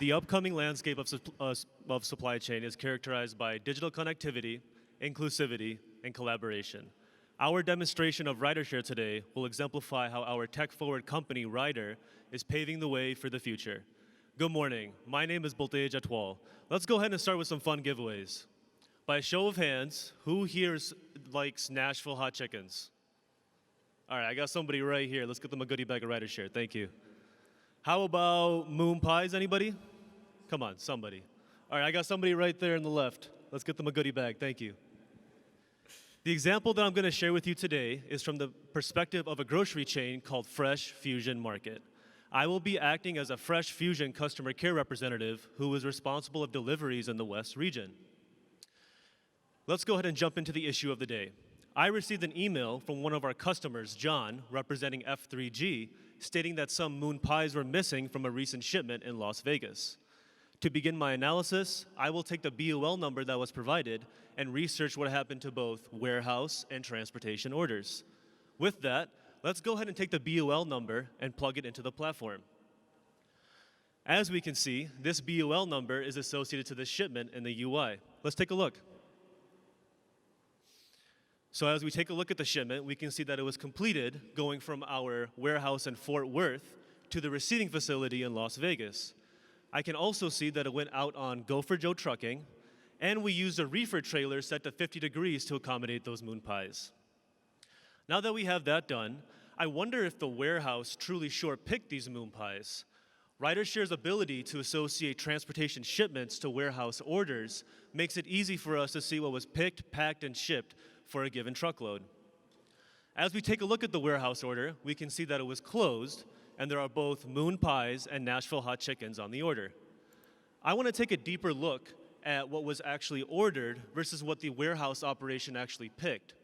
The upcoming landscape of supply chain is characterized by digital connectivity, inclusivity, and collaboration. Our demonstration of RyderShare today will exemplify how our tech-forward company, Ryder, is paving the way for the future. Good morning. My name is Boltej Atwal. Let's go ahead and start with some fun giveaways. By a show of hands, who here likes Nashville hot chickens? All right, I got somebody right here. Let's get them a goodie bag of RyderShare. Thank you. How about moon pies, anybody? Come on, somebody. All right, I got somebody right there on the left. Let's get them a goodie bag. Thank you. The example that I'm going to share with you today is from the perspective of a grocery chain called Fresh Fusion Market. I will be acting as a Fresh Fusion customer care representative who is responsible of deliveries in the West region. Let's go ahead and jump into the issue of the day. I received an email from one of our customers, John, representing F3G, stating that some moon pies were missing from a recent shipment in Las Vegas. To begin my analysis, I will take the BOL number that was provided and research what happened to both warehouse and transportation orders. With that, let's go ahead and take the BOL number and plug it into the platform. As we can see, this BOL number is associated to the shipment in the UI. Let's take a look. So as we take a look at the shipment, we can see that it was completed going from our warehouse in Fort Worth to the receiving facility in Las Vegas. I can also see that it went out on Go for Joe trucking, and we used a reefer trailer set to 50 degrees to accommodate those moon pies. Now that we have that done, I wonder if the warehouse truly short-picked these moon pies. RyderShare's ability to associate transportation shipments to warehouse orders makes it easy for us to see what was picked, packed, and shipped for a given truckload. As we take a look at the warehouse order, we can see that it was closed, and there are both moon pies and Nashville hot chickens on the order. I want to take a deeper look at what was actually ordered versus what the warehouse operation actually picked.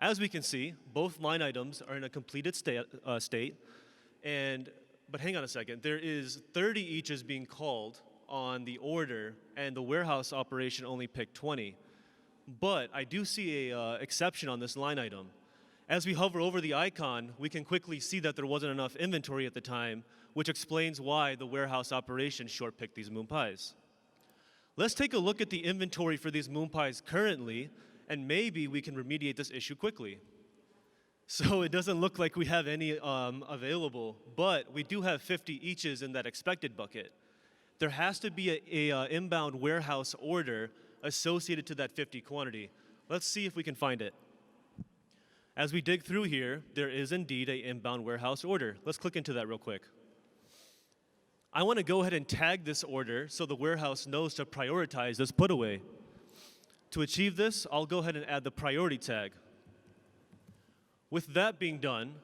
As we can see, both line items are in a completed state, but hang on a second, there is 30 each is being called on the order, and the warehouse operation only picked 20. But I do see an exception on this line item. As we hover over the icon, we can quickly see that there wasn't enough inventory at the time, which explains why the warehouse operation short-picked these moon pies. Let's take a look at the inventory for these moon pies currently, and maybe we can remediate this issue quickly. So it doesn't look like we have any available, but we do have 50 eaches in that expected bucket. There has to be a inbound warehouse order associated to that 50 quantity. Let's see if we can find it. As we dig through here, there is indeed an inbound warehouse order. Let's click into that real quick. I want to go ahead and tag this order so the warehouse knows to prioritize this put away. To achieve this, I'll go ahead and add the priority tag. With that being done,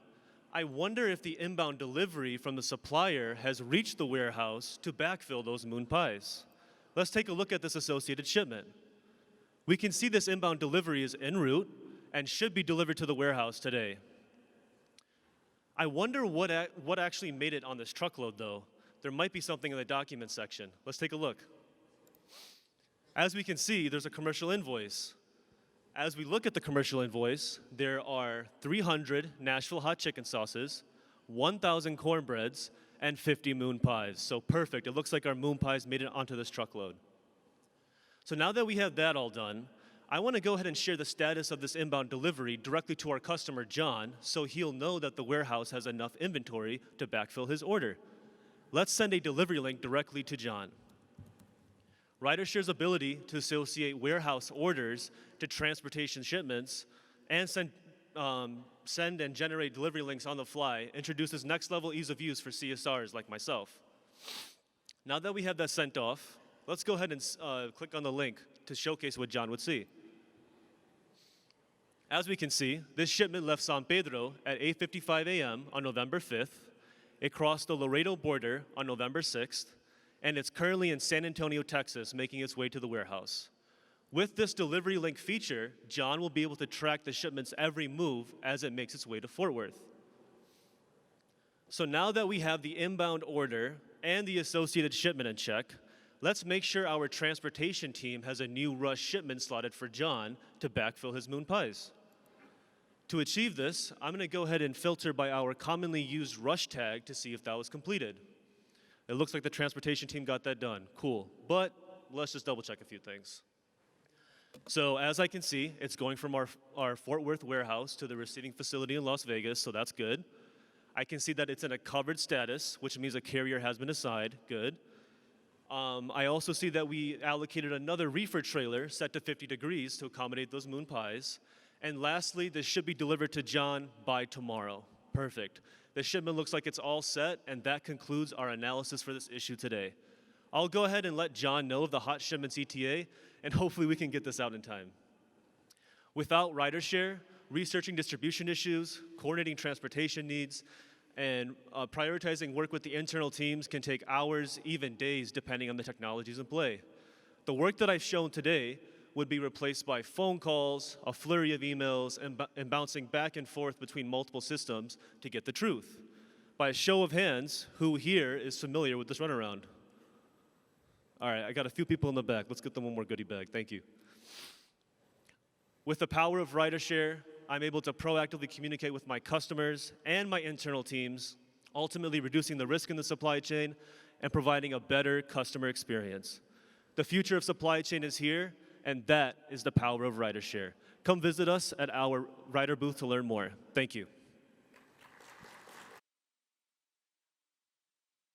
I wonder if the inbound delivery from the supplier has reached the warehouse to backfill those moon pies. Let's take a look at this associated shipment. We can see this inbound delivery is en route and should be delivered to the warehouse today. I wonder what actually made it on this truckload, though. There might be something in the document section. Let's take a look. As we can see, there's a commercial invoice. As we look at the commercial invoice, there are 300 Nashville hot chicken sauces, 1,000 cornbreads, and 50 moon pies. So perfect. It looks like our moon pies made it onto this truckload. So now that we have that all done, I want to go ahead and share the status of this inbound delivery directly to our customer, John, so he'll know that the warehouse has enough inventory to backfill his order. Let's send a delivery link directly to John. RyderShare's ability to associate warehouse orders to transportation shipments and send and generate delivery links on the fly introduces next-level ease of use for CSRs like myself. Now that we have that sent off, let's go ahead and click on the link to showcase what John would see. As we can see, this shipment left San Pedro at 8:55 a.m. on November 5th. It crossed the Laredo border on November 6th, and it's currently in San Antonio, Texas, making its way to the warehouse. With this delivery link feature, John will be able to track the shipment's every move as it makes its way to Fort Worth. So now that we have the inbound order and the associated shipment in check, let's make sure our transportation team has a new rush shipment slotted for John to backfill his moon pies. To achieve this, I'm going to go ahead and filter by our commonly used rush tag to see if that was completed. It looks like the transportation team got that done. Cool. But let's just double check a few things. So as I can see, it's going from our Fort Worth warehouse to the receiving facility in Las Vegas, so that's good. I can see that it's in a covered status, which means a carrier has been assigned. Good. I also see that we allocated another reefer trailer set to 50 degrees to accommodate those moon pies. And lastly, this should be delivered to John by tomorrow. Perfect. The shipment looks like it's all set, and that concludes our analysis for this issue today. I'll go ahead and let John know of the hot shipments ETA, and hopefully we can get this out in time. Without RiderShare, researching distribution issues, coordinating transportation needs, and prioritizing work with the internal teams can take hours, even days, depending on the technologies in play. The work that I've shown today would be replaced by phone calls, a flurry of emails, and bouncing back and forth between multiple systems to get the truth. By a show of hands, who here is familiar with this runaround? All right, I got a few people in the back. Let's get them one more goodie bag. Thank you. With the power of RiderShare, I'm able to proactively communicate with my customers and my internal teams, ultimately reducing the risk in the supply chain and providing a better customer experience. The future of supply chain is here, and that is the power of RiderShare. Come visit us at our Ryder booth to learn more. Thank you.